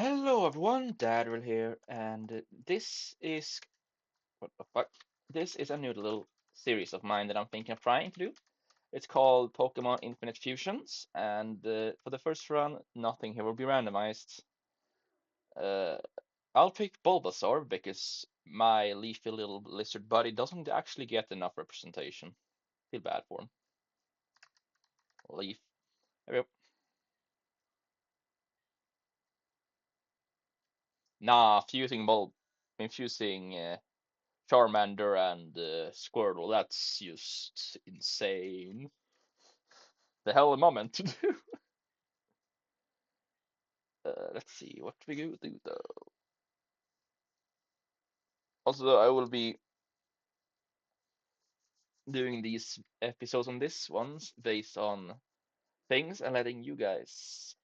Hello everyone, Dadrill here, and this is what the fuck? This is a new little series of mine that I'm thinking of trying to do. It's called Pokemon Infinite Fusions, and for the first run, nothing here will be randomized. Uh, I'll pick Bulbasaur because my leafy little lizard buddy doesn't actually get enough representation. Feel bad for him. Leaf. There we go. Nah, infusing Charmander and Squirtle. That's just insane. The hell am I meant to do? Let's see what we do though. Also, I will be doing these episodes on this ones based on things and letting you guys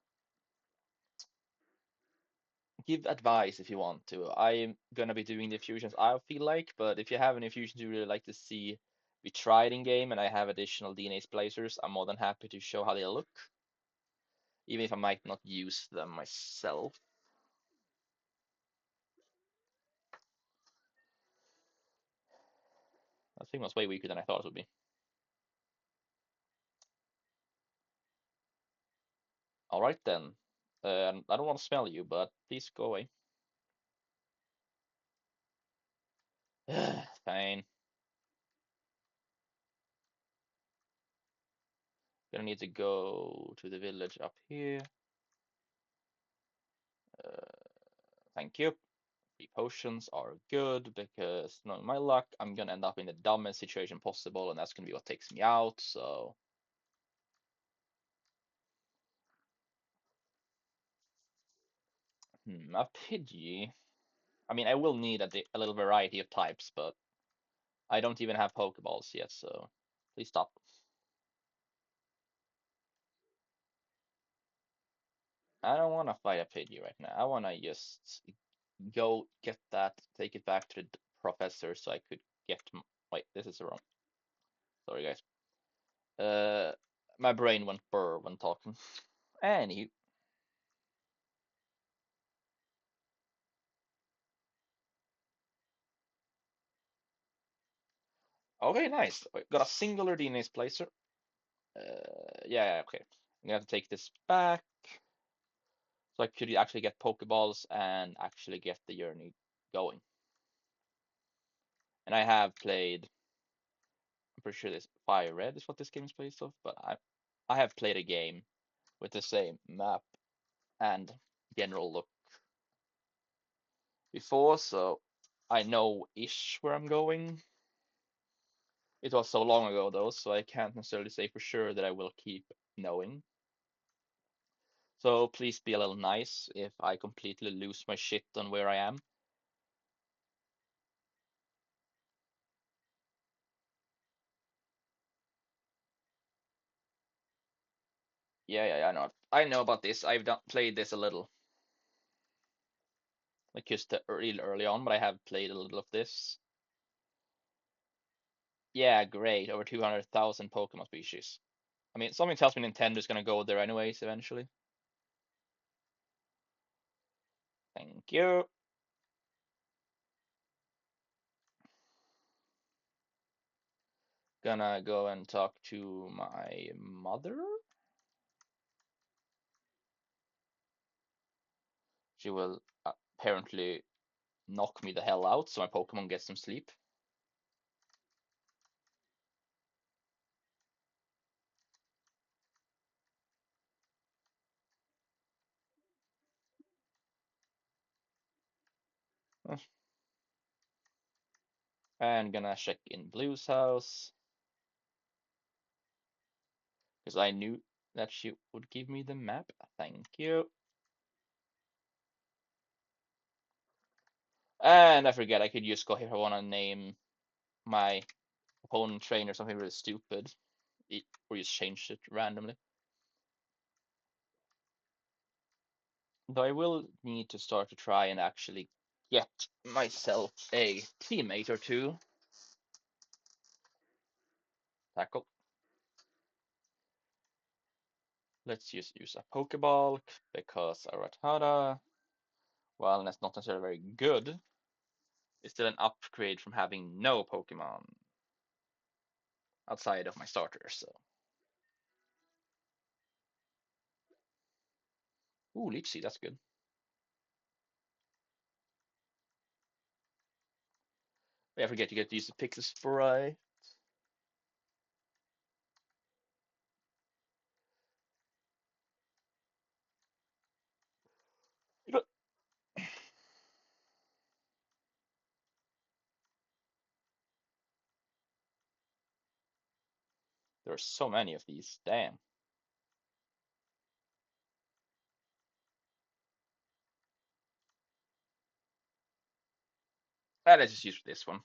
give advice if you want to. I'm gonna be doing the fusions I feel like, but if you have any fusions you really like to see be tried in game and I have additional DNA splicers, I'm more than happy to show how they look, even if I might not use them myself. That thing was way weaker than I thought it would be. All right then. I don't want to smell you, but please go away. Fine. Gonna need to go to the village up here. Uh, thank you. 3 potions are good because, knowing my luck, I'm gonna end up in the dumbest situation possible, and that's gonna be what takes me out. So, a Pidgey. I mean, I will need a little variety of types, but I don't even have Pokeballs yet, so please stop. I don't want to fight a Pidgey right now. I want to just go get that, take it back to the professor so I could get. Wait, this is wrong. Sorry, guys. Uh, my brain went burr when talking. Anywho, okay, nice. Got a singular DNA splicer. Yeah, okay. I'm gonna have to take this back so I could actually get Pokeballs and actually get the journey going. And I have played. I'm pretty sure this Fire Red is what this game is based off, but I have played a game with the same map and general look before, so I know ish where I'm going. It was so long ago though, so I can't necessarily say for sure that I will keep knowing. So please be a little nice if I completely lose my shit on where I am. Yeah, I know. I know about this. I've played this a little, like just real early on, but I have played a little of this. Yeah, great. Over 200,000 Pokemon species. I mean, something tells me Nintendo's gonna go there anyways eventually. Thank you. Gonna go and talk to my mother. She will apparently knock me the hell out so my Pokemon get some sleep. And gonna check in Blue's house because I knew that she would give me the map. Thank you. And I forget I could just go here if I want to name my opponent trainer something really stupid, or just change it randomly. Though I will need to start to try and actually get myself a teammate or two. Tackle. Let's just use a Pokeball because Aratada. While that's not necessarily very good, it's still an upgrade from having no Pokemon outside of my starters. So, ooh, Leech Seed, that's good. I forget to get to use the Pixie Spray. There are so many of these. Damn. Let's just use this one.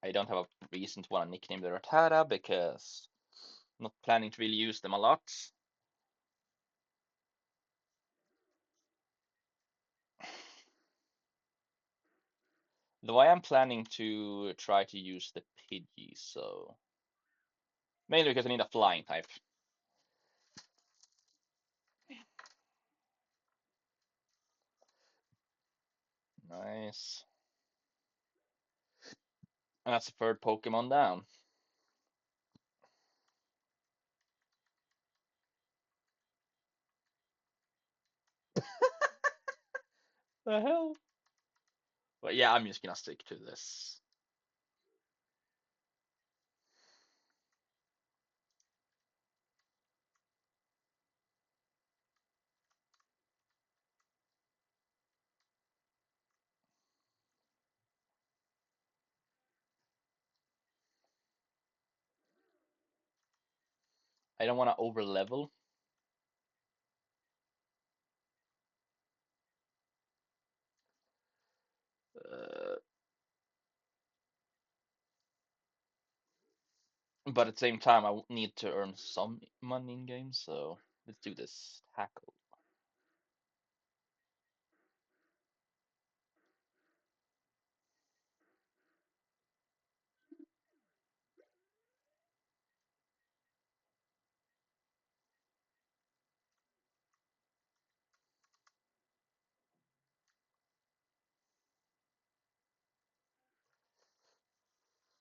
I don't have a reason to want to nickname the Rattata because I'm not planning to really use them a lot. Though I am planning to try to use the Pidgey, so mainly because I need a flying type. Nice. And that's the third Pokemon down. The hell? But yeah, I'm just gonna stick to this. I don't want to over level. Uh, but at the same time, I need to earn some money in game, so let's do this tackle.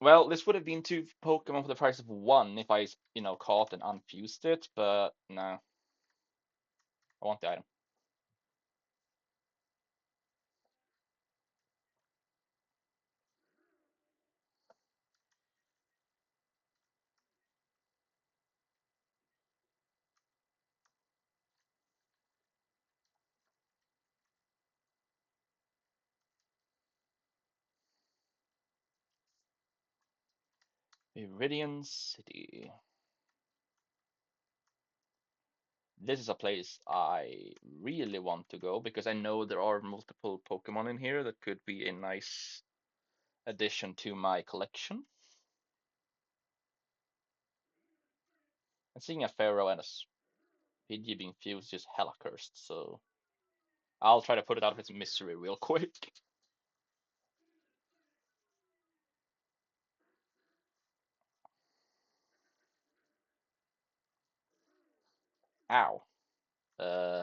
Well, this would have been two Pokemon for the price of one if I, caught and unfused it, but no, I want the item. Viridian City. This is a place I really want to go because I know there are multiple Pokemon in here that could be a nice addition to my collection. And seeing a Pharaoh and a Pidgey being fused is just hella cursed, so I'll try to put it out of its misery real quick. Ow. Uh,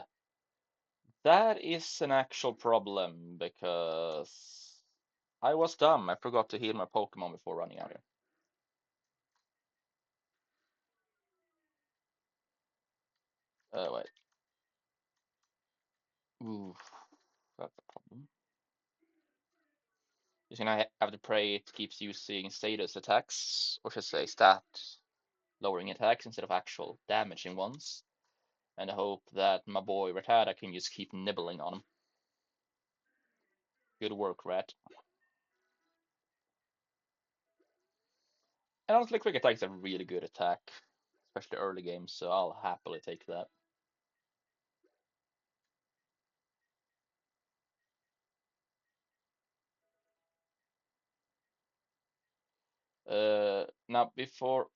that is an actual problem because I was dumb. I forgot to heal my Pokemon before running out here. Wait. Ooh, that's a problem. Just gonna have to pray it keeps using status attacks, or should I say stat lowering attacks instead of actual damaging ones, and I hope that my boy Rattata can just keep nibbling on him. Good work, Rat. And honestly, quick attack is a really good attack, especially early games, so I'll happily take that. Now before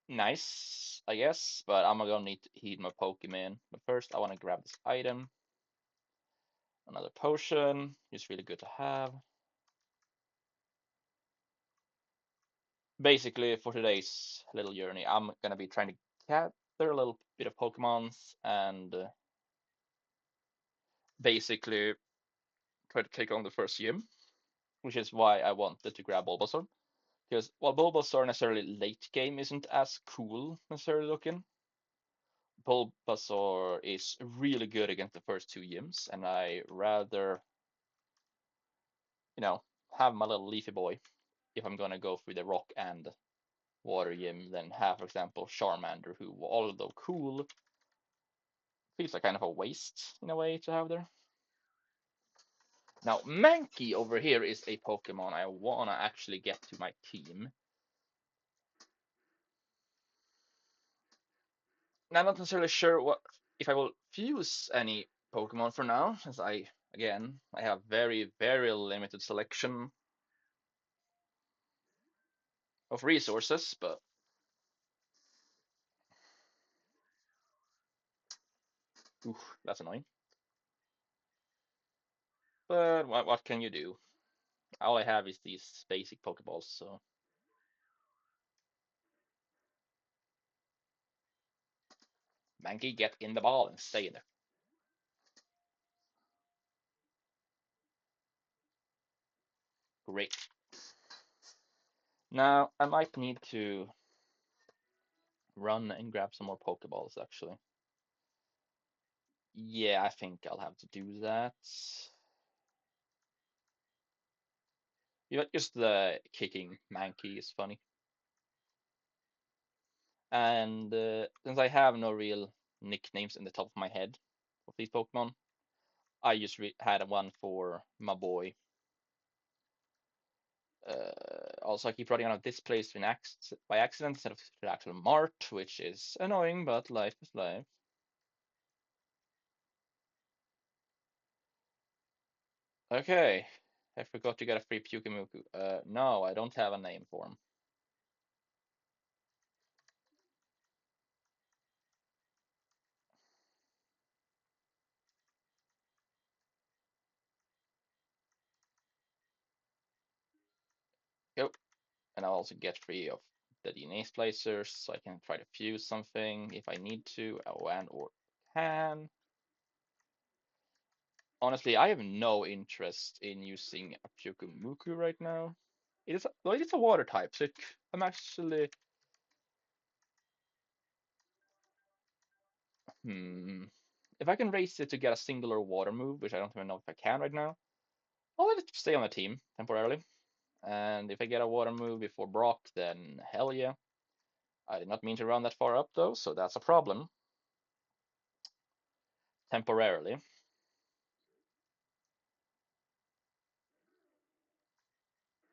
nice, I guess, but I'm gonna need to heal my Pokemon. But first, I want to grab this item. Another potion is really good to have. Basically, for today's little journey, I'm gonna be trying to gather a little bit of Pokemons and basically try to take on the first gym, which is why I wanted to grab Bulbasaur. Because while Bulbasaur necessarily late game isn't as cool necessarily looking, Bulbasaur is really good against the first two gyms, and I rather, you know, have my little leafy boy if I'm gonna go through the rock and water gym than have, for example, Charmander, who, although cool, feels like kind of a waste in a way to have there. Now, Mankey over here is a Pokemon I wanna actually get to my team. Now, I'm not necessarily sure what if I will fuse any Pokemon for now, as I have very limited selection of resources, but oof, that's annoying. But what can you do? All I have is these basic Pokeballs, so Mankey, get in the ball and stay in there. Great. Now I might need to run and grab some more Pokeballs actually. Yeah, I think I'll have to do that. Just the kicking Mankey is funny. And since I have no real nicknames in the top of my head of these Pokemon, I just had one for my boy. Also, I keep running out of this place by accident instead of the actual mart, which is annoying, but life is life. Okay, I forgot to get a free Pyukumuku. No, I don't have a name for him. Yep, and I'll also get free of the DNA splicers, so I can try to fuse something if I need to, or can. Honestly, I have no interest in using a Pyukumuku right now. Well, it is a water type, so I'm actually hmm. If I can raise it to get a singular water move, which I don't even know if I can right now, I'll let it stay on the team temporarily. And if I get a water move before Brock, then hell yeah. I did not mean to run that far up though, so that's a problem. Temporarily.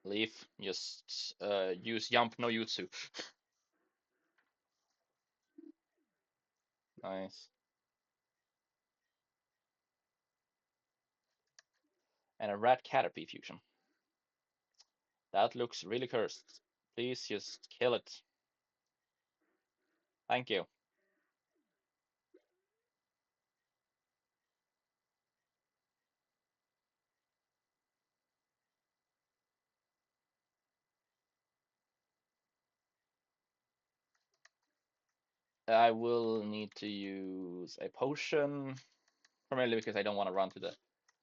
Leaf, just use Jump no Jutsu. Nice. And a Rat Caterpie fusion. That looks really cursed. Please just kill it. Thank you. I will need to use a potion, primarily because I don't want to run to the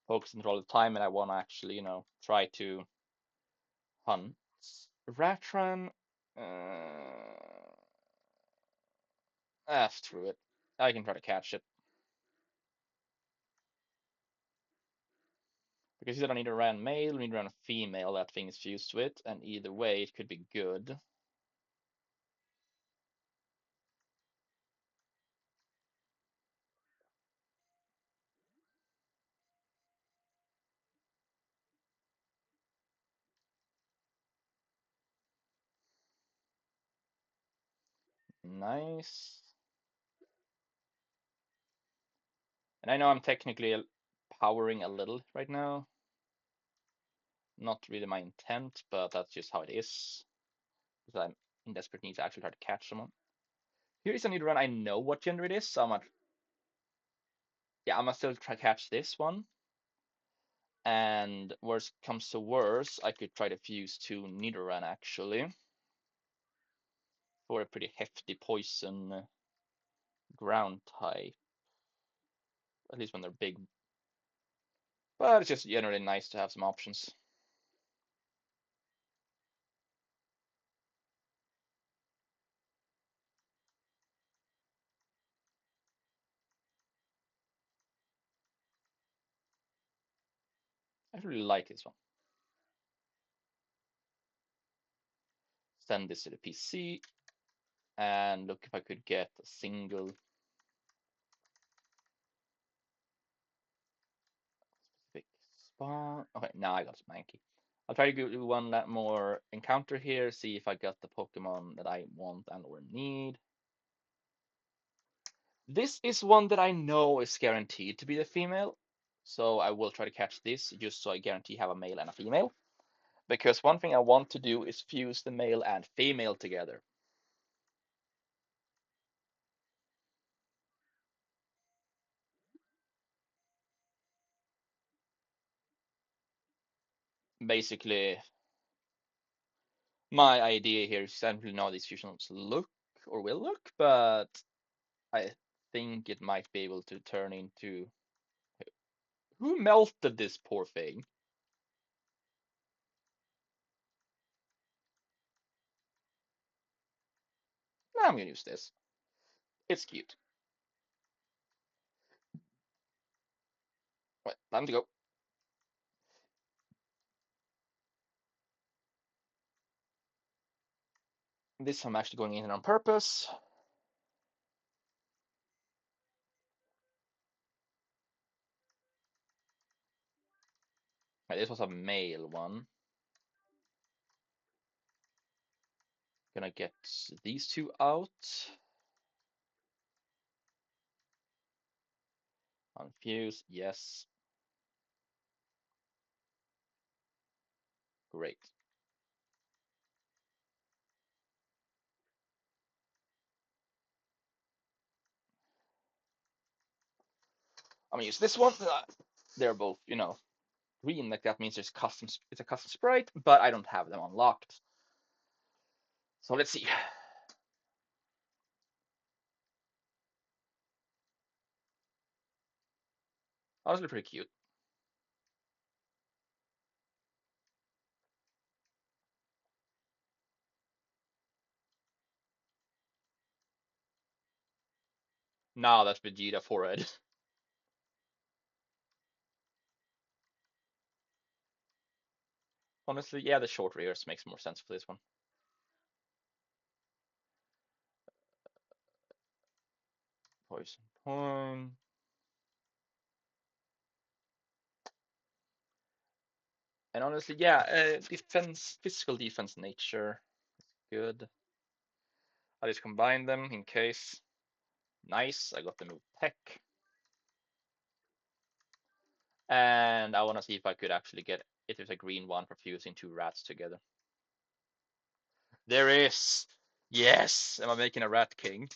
Poke Center all the time, and I want to actually, try to hunt. Ratran, screw it. I can try to catch it. Because you don't need to run male, you need to run a female that thing is fused to it, and either way it could be good. Nice. And I know I'm technically powering a little right now. Not really my intent, but that's just how it is. Because I'm in desperate need to actually try to catch someone. Here is a new run. I know what gender it is, so I'm gonna, yeah, I'm gonna still try to catch this one. And worst comes to worst, I could try to fuse two Nidoran actually for a pretty hefty poison ground type. At least when they're big. But it's just generally nice to have some options. I really like this one. Send this to the PC and look if I could get a single specific spawn. Okay, now I got Spanky. I'll try to do one that more encounter here, see if I got the Pokemon that I want and or need. This is one that I know is guaranteed to be the female, so I will try to catch this just so I guarantee have a male and a female. Because one thing I want to do is fuse the male and female together. Basically, my idea here is I don't really know how these fusions look or will look, but I think it might be able to turn into. Who melted this poor thing? I'm gonna use this. It's cute. Right, time to go. This I'm actually going in on purpose. Right, this was a male one. Gonna get these two out. Unfuse, yes. Great. I'm gonna use this one. They're both, green. Like that means there's custom. It's a custom sprite, but I don't have them unlocked. So let's see. Honestly, pretty cute. Now that's Vegeta forehead. Honestly, yeah, the short rears makes more sense for this one. Poison point. And honestly, yeah, defense, physical defense nature, good. I just combine them in case. Nice, I got the move tech. And I want to see if I could actually get if there's a green one for fusing two rats together. There is. Yes, am I making a rat king?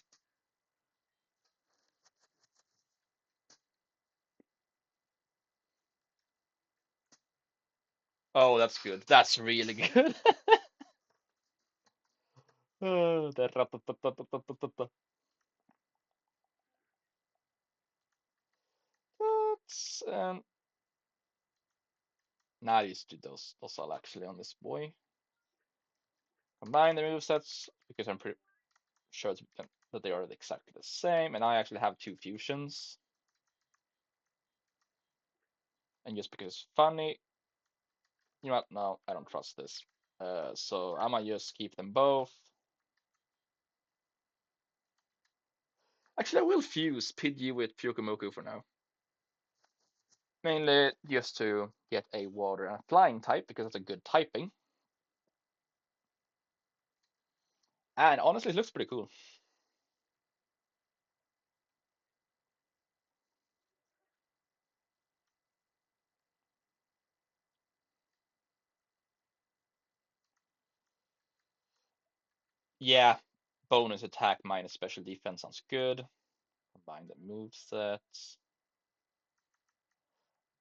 Oh, that's good. That's really good. That's now I used to do those all actually on this boy. Combine the movesets because I'm pretty sure that they are exactly the same, and I actually have two fusions. And just because it's funny, you know what? No, I don't trust this. So I might just keep them both. Actually, I will fuse Pidgey with Fukumoku for now. Mainly just to get a water and flying type because it's a good typing. And honestly, it looks pretty cool. Yeah, bonus attack minus special defense sounds good. Combine the move sets.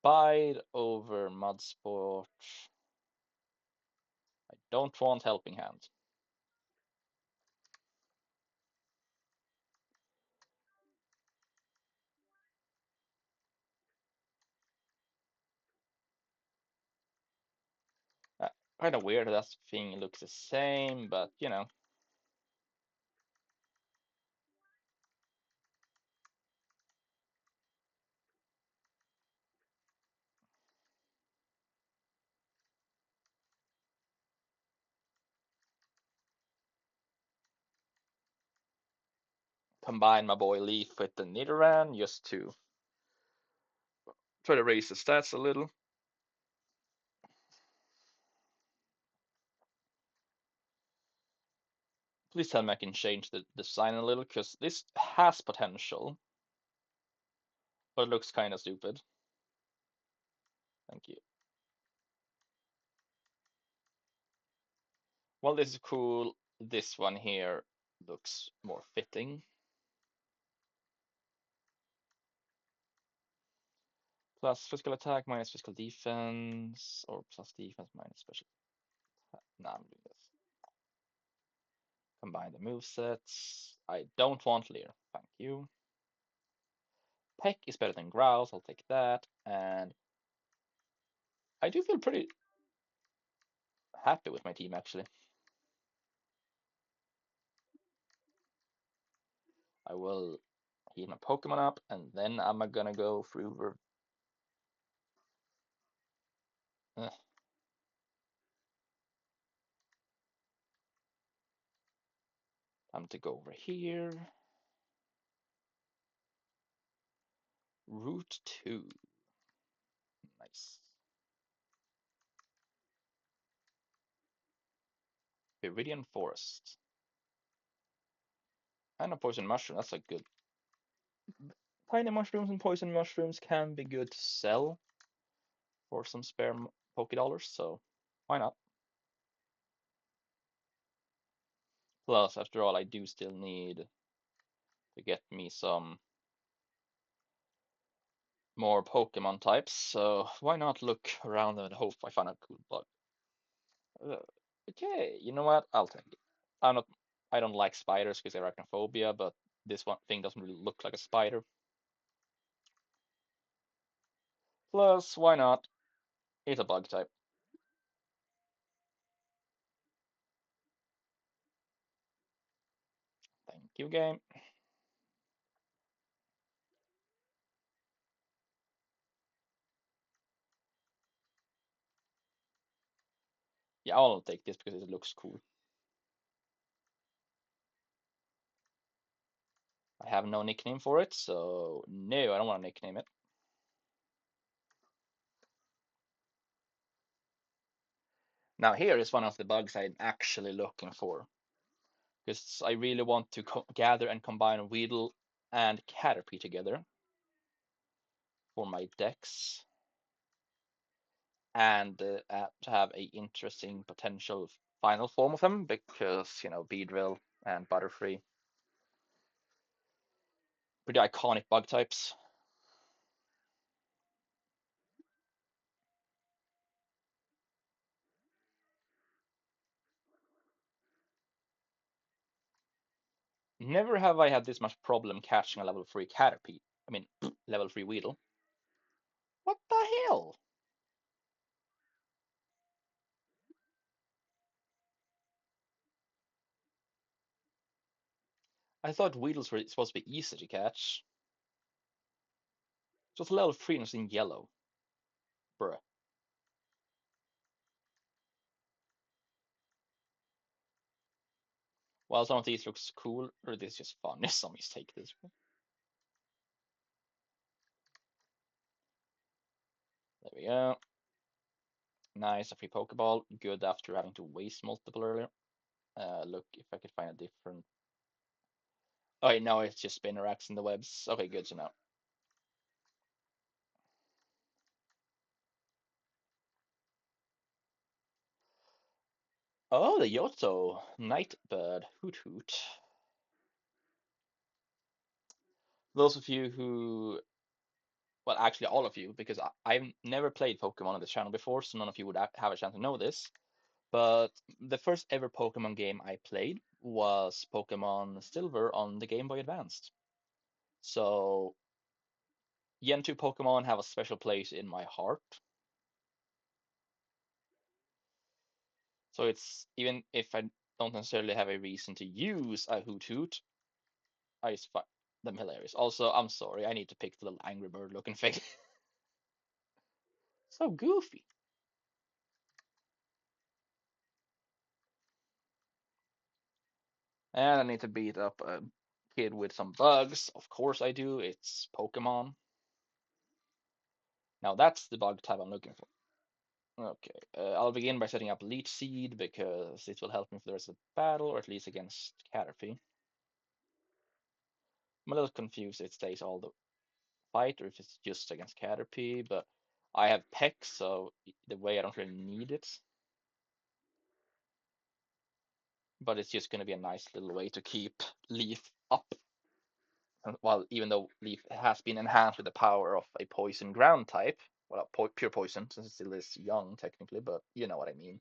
Bide over Mudsport. I don't want Helping Hand. Kind of weird that thing looks the same, but you know. Combine my boy Leaf with the Nidoran just to try to raise the stats a little. Please tell me I can change the design a little, because this has potential, but it looks kind of stupid. Thank you. Well, this is cool. This one here looks more fitting. Plus physical attack minus physical defense, or plus defense minus special attack. Nah, I'm doing this. Combine the movesets. I don't want Leer. Thank you. Peck is better than Growl, so I'll take that. And I do feel pretty happy with my team, actually. I will heat my Pokemon up, and then I'm gonna go through. Eh, time to go over here. Route 2. Nice. Viridian Forest. And a poison mushroom. That's a good. Tiny mushrooms and poison mushrooms can be good to sell for some spare Poké dollars, so why not? Plus, after all, I do still need to get me some more Pokemon types, so why not look around and hope I find a cool bug? Uh, okay, you know what? I'll take it. I'm not. I don't like spiders because arachnophobia, but this one thing doesn't really look like a spider. Plus, why not? It's a bug type. Thank you, game. Yeah, I'll take this because it looks cool. I have no nickname for it, so no, I don't want to nickname it. Now here is one of the bugs I'm actually looking for, because I really want to gather and combine Weedle and Caterpie together for my decks, and to have a interesting potential final form of them, because you know Beedrill and Butterfree, pretty iconic bug types. Never have I had this much problem catching a level 3 Caterpie. I mean, level 3 Weedle. What the hell? I thought Weedles were supposed to be easy to catch. Just level 3 and it's in yellow. Bruh. While some of these looks cool, or this is just fun. Some mistake this one. There we go. Nice, a free Pokeball. Good after having to waste multiple earlier. Look if I could find a different. Oh, wait, no, it's just Spinnerax in the webs. Okay, good to know. Oh, the Yoto Nightbird. Hoot hoot. Those of you who well, actually all of you, because I've never played Pokemon on this channel before, so none of you would have a chance to know this. But the first ever Pokemon game I played was Pokemon Silver on the Game Boy Advanced. So Gen 2 Pokemon have a special place in my heart. So it's even if I don't necessarily have a reason to use a Hoot Hoot, I just find them hilarious. Also, I'm sorry, I need to pick the little Angry Bird looking face. So goofy. And I need to beat up a kid with some bugs. Of course I do. It's Pokemon. Now that's the bug type I'm looking for. Okay, I'll begin by setting up Leech Seed because it will help me for the rest of the battle, or at least against Caterpie. I'm a little confused if it stays all the fight or if it's just against Caterpie, but I have Peck, so the way I don't really need it. But it's just going to be a nice little way to keep Leaf up. Well, even though Leaf has been enhanced with the power of a poison ground type, well, pure poison since it still is young technically, but you know what I mean.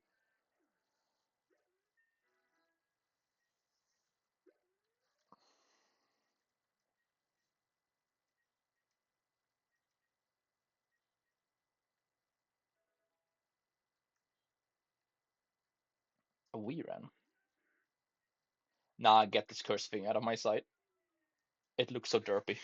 A Weeran. Nah, get this cursed thing out of my sight. It looks so derpy.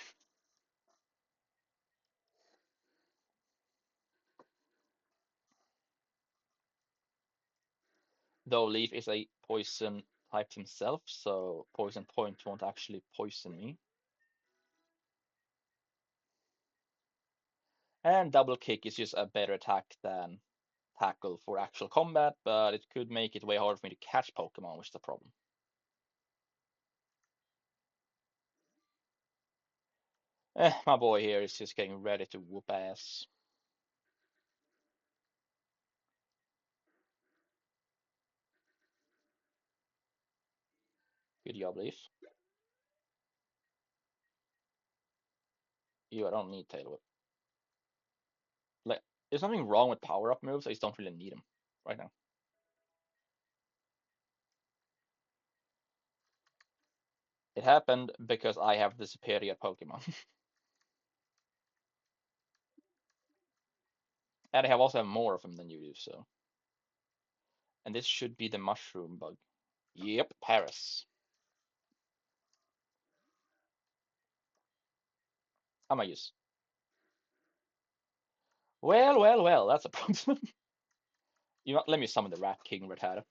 Though Leaf is a poison type himself, so Poison Point won't actually poison me. And Double Kick is just a better attack than Tackle for actual combat, but it could make it way harder for me to catch Pokemon, which is the problem. My boy here is just getting ready to whoop ass. Good job, Leaf. You, I don't need Tail Whip. Like, there's nothing wrong with power-up moves, I just don't really need them right now. It happened because I have the superior Pokemon. And I have also have more of them than you do, so. And this should be the mushroom bug. Yep, Paris. I might use. Well, well, well, that's a problem. You know, let me summon the Rat King Rattata.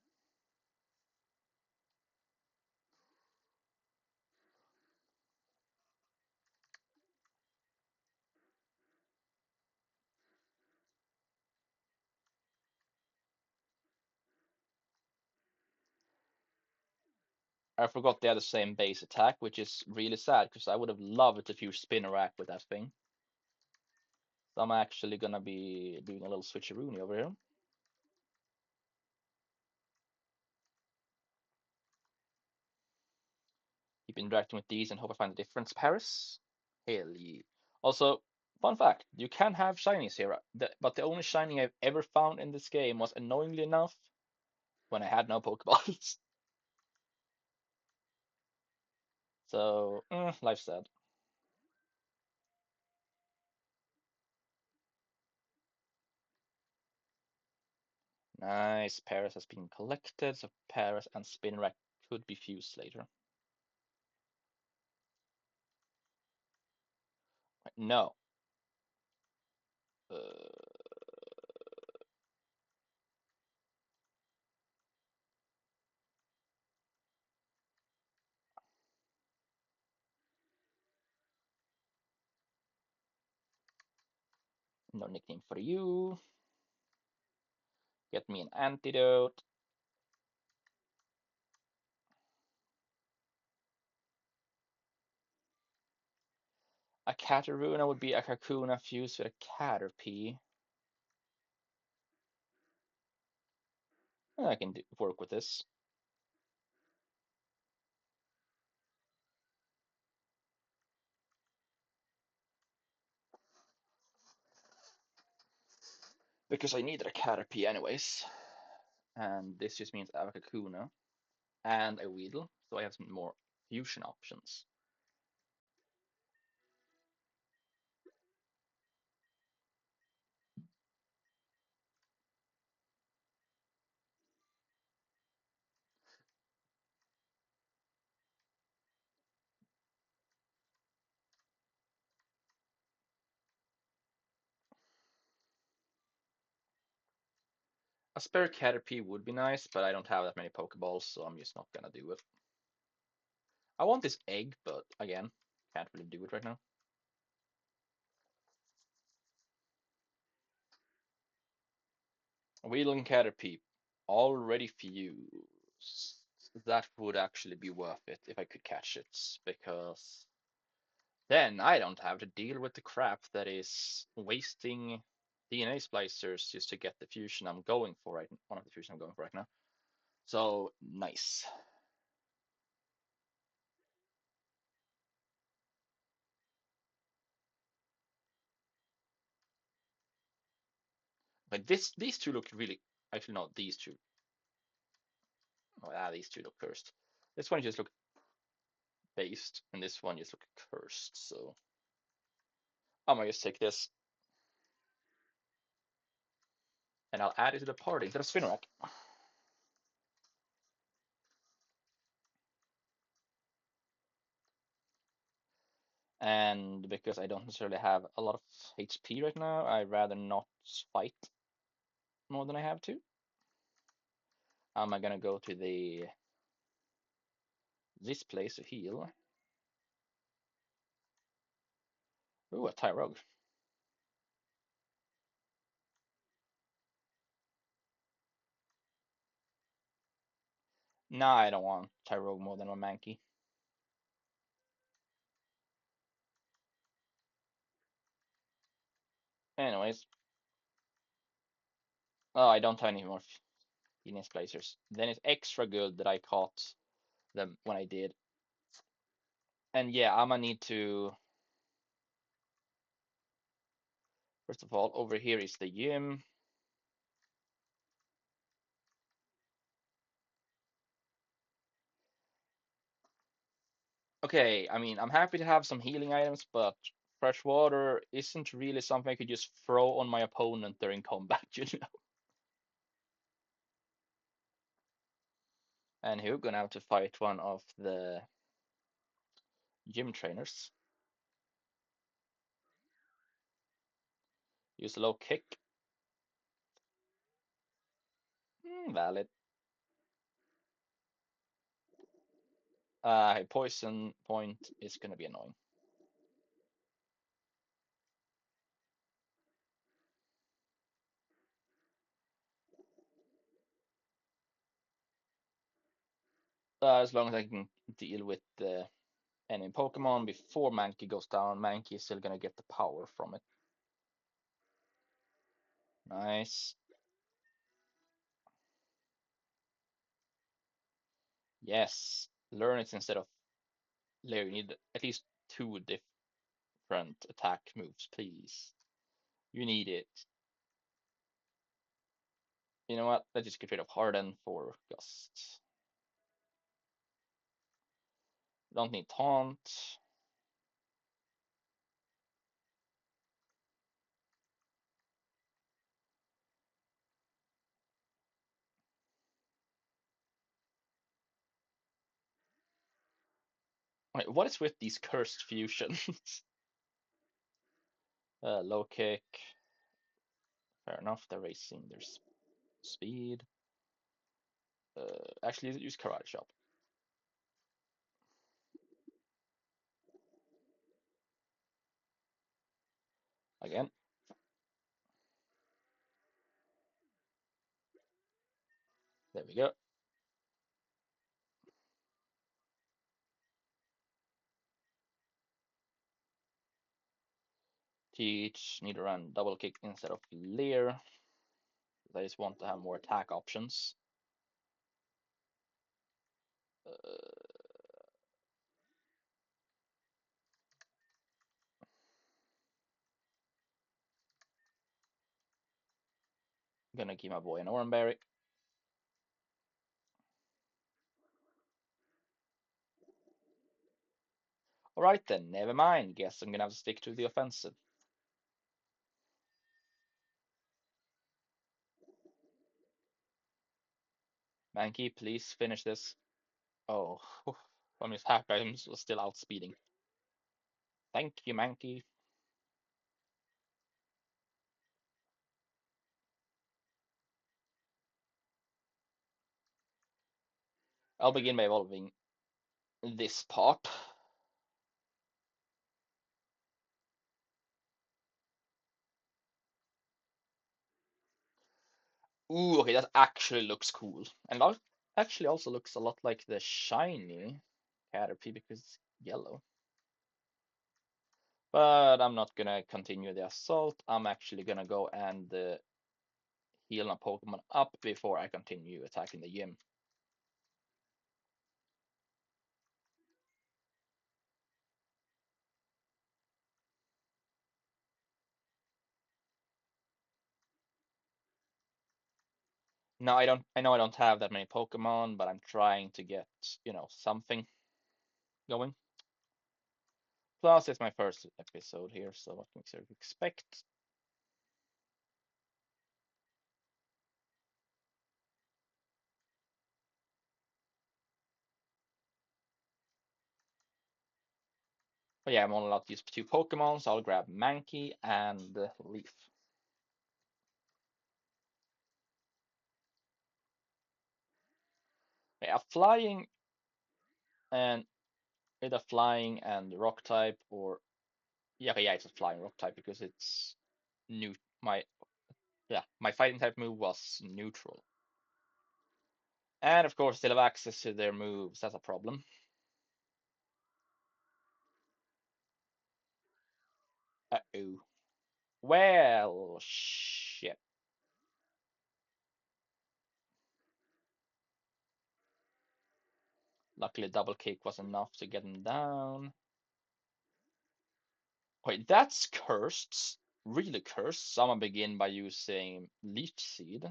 I forgot they had the same base attack, which is really sad because I would have loved if you Spinarak with that thing. So I'm actually gonna be doing a little switcheroony over here. Keep interacting with these and hope I find the difference. Paris? Hell yeah. Also, fun fact, you can have shinies here, but the only shiny I've ever found in this game was annoyingly enough when I had no Pokeballs. So, life's sad. Nice, Paris has been collected, so Paris and Spinarak could be fused later. No. Uh, no nickname for you. Get me an antidote. A Kataruna would be a Kakuna fused with a Caterpie. I can work with this. because I needed a Caterpie anyways. And this just means I have a Kakuna and a Weedle, so I have some more fusion options. A spare Caterpie would be nice, but I don't have that many Pokeballs, so I'm just not gonna do it. I want this egg, but again, can't really do it right now. Weedle and Caterpie already fused. That would actually be worth it if I could catch it, because then I don't have to deal with the crap that is wasting DNA splicers just to get the fusion I'm going for right, one of the fusion I'm going for right now. So nice. Like these two look really, actually not these two. Oh, these two look cursed. This one just look based, and this one just look cursed. So I'm gonna just take this, and I'll add it to the party instead of Spinarak. And because I don't necessarily have a lot of HP right now, I'd rather not fight more than I have to. I'm gonna go to this place to heal. Ooh, a Tyrogue. Nah, I don't want Tyrogue more than a Mankey. Anyways, oh, I don't have any more Phoenix Blazers. Then it's extra good that I caught them when I did. And yeah, I'm gonna need to. First of all, over here is the gym. Okay, I mean, I'm happy to have some healing items, but fresh water isn't really something I could just throw on my opponent during combat, you know? And who gonna have to fight one of the gym trainers? Use a low kick. Valid. Poison point is gonna be annoying. As long as I can deal with the enemy Pokemon before Mankey goes down, Mankey is still gonna get the power from it. Nice. Yes. Learn it instead of layer. You need at least two different attack moves, please. You need it. You know what? Let's just get rid of Harden for Gust. Don't need Taunt. Wait, what is with these cursed fusions? Low kick. Fair enough. They're racing their speed. Actually, use Karate Chop. Again. There we go. Teach. Need to run double kick instead of Leer. I just want to have more attack options. Uh, Gonna give my boy an Oran Berry. Alright then, never mind. Guess I'm gonna have to stick to the offensive. Mankey, please finish this. Oh, I'm just happy I was still outspeeding. Thank you, Mankey. I'll begin by evolving this part. Ooh, okay, that actually looks cool. And it actually also looks a lot like the shiny Caterpie because it's yellow. But I'm not gonna continue the assault. I'm actually gonna go and heal my Pokemon up before I continue attacking the gym. Now I know I don't have that many Pokemon, but I'm trying to get, something going. Plus, it's my first episode here, so what can we expect? But yeah, I'm only allowed to use two Pokemon, so I'll grab Mankey and Leaf. Yeah, flying and either flying and rock type, or yeah, it's a flying rock type because it's new. My fighting type move was neutral, and of course, still have access to their moves. That's a problem. Uh-oh. Well, shit. Luckily, double kick was enough to get him down. Wait, that's cursed. Really cursed. So I'm gonna begin by using Leech Seed.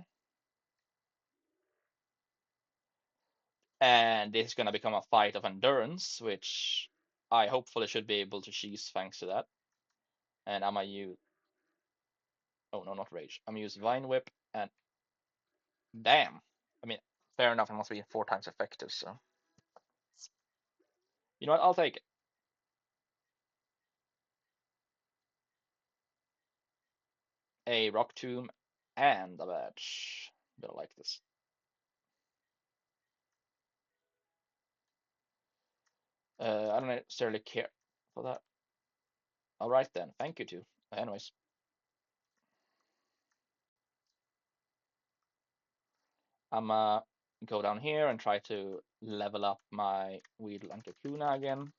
And this is gonna become a fight of endurance, which I hopefully should be able to cheese thanks to that. And I'm gonna use, oh no, not Rage. I'm gonna use Vine Whip, and damn. I mean, fair enough, it must be 4 times effective, so. You know what, I'll take it. A Rock Tomb and a badge. Gonna like this. I don't necessarily care for that. Alright then, thank you too. Anyways, I'm go down here and try to level up my Weedle and Kakuna again.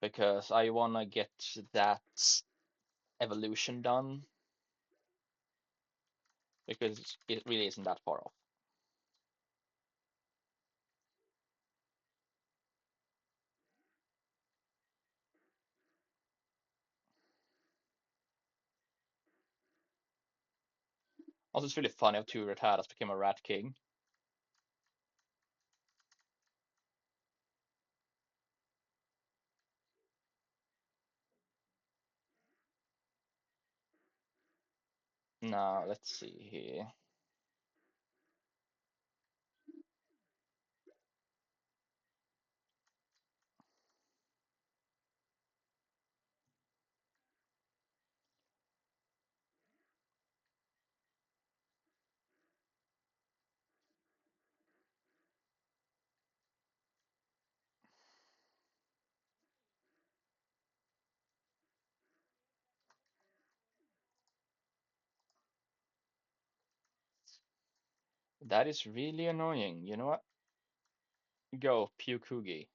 Because I wanna get that evolution done because it really isn't that far off. Also, it's really funny how two Rattatas became a Rat King. Now, let's see here. That is really annoying. You know what? Go, Pukugi.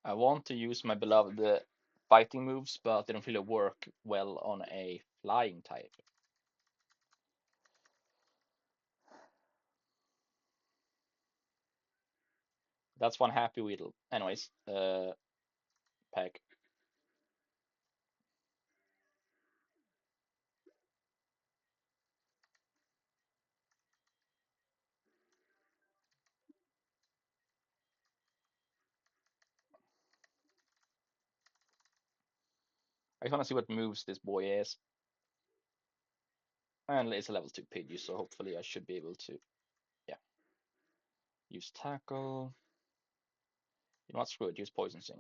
I want to use my beloved fighting moves, but they don't really work well on a flying type. That's one happy Weedle. Anyways, Peck. I just want to see what moves this boy is. And it's a level 2 Pidgey, so hopefully I should be able to, yeah, use Tackle. You know what, screw it, use Poison Sting.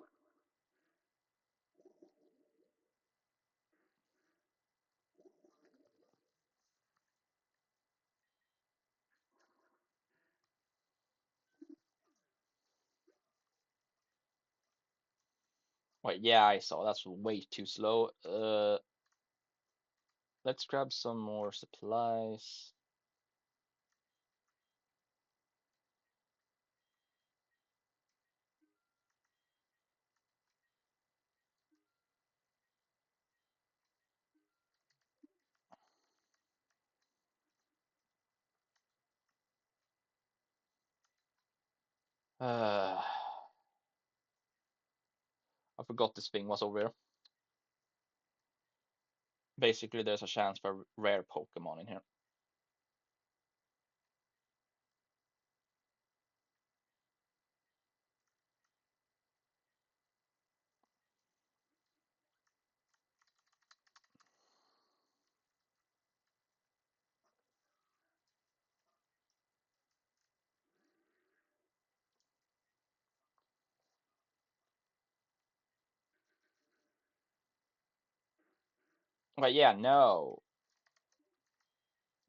Wait, yeah, I saw, that's way too slow. Let's grab some more supplies. I forgot this thing was over here. Basically, there's a chance for rare Pokemon in here. But yeah, no.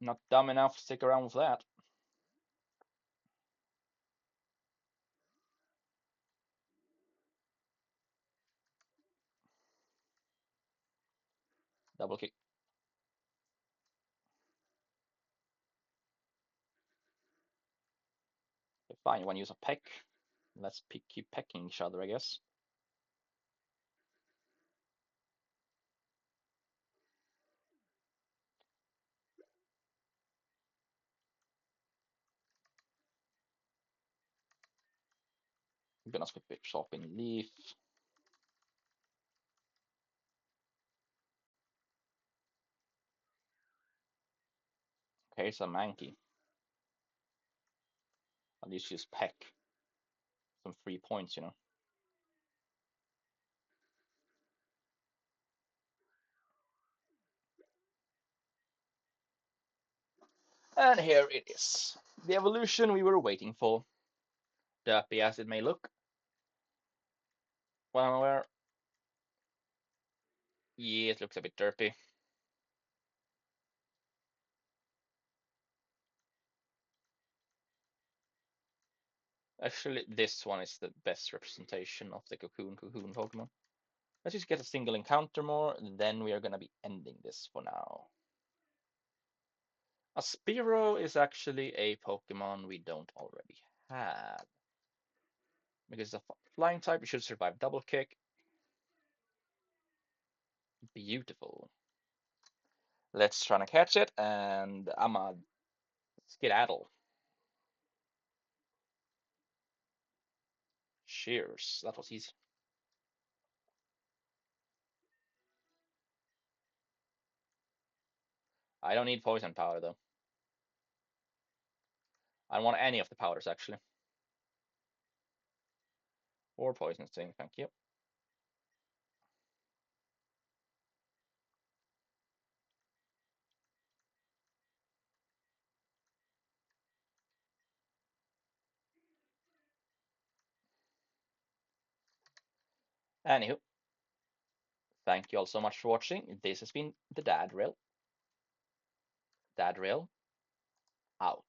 Not dumb enough to stick around with that. Double kick. Okay, fine, you want to use a peck? Let's keep pecking each other, I guess. I'm gonna skip it, Sharpen Leaf. Okay, it's a Mankey. At least use peck. Some 3 points, you know. And here it is. The evolution we were waiting for. Derpy as it may look. Well, I'm aware. Yeah, it looks a bit derpy. Actually, this one is the best representation of the Cocoon Pokemon. Let's just get a single encounter more, and then we are gonna be ending this for now. A Spearow is actually a Pokemon we don't already have. Because it's a flying type, it should survive double kick. Beautiful. Let's try to catch it, and I'm a skedaddle. Cheers. That was easy. I don't need poison powder though. I don't want any of the powders actually. Or poison sting, thank you. Anywho, thank you all so much for watching. This has been the Dad Rail. Dad Rail out.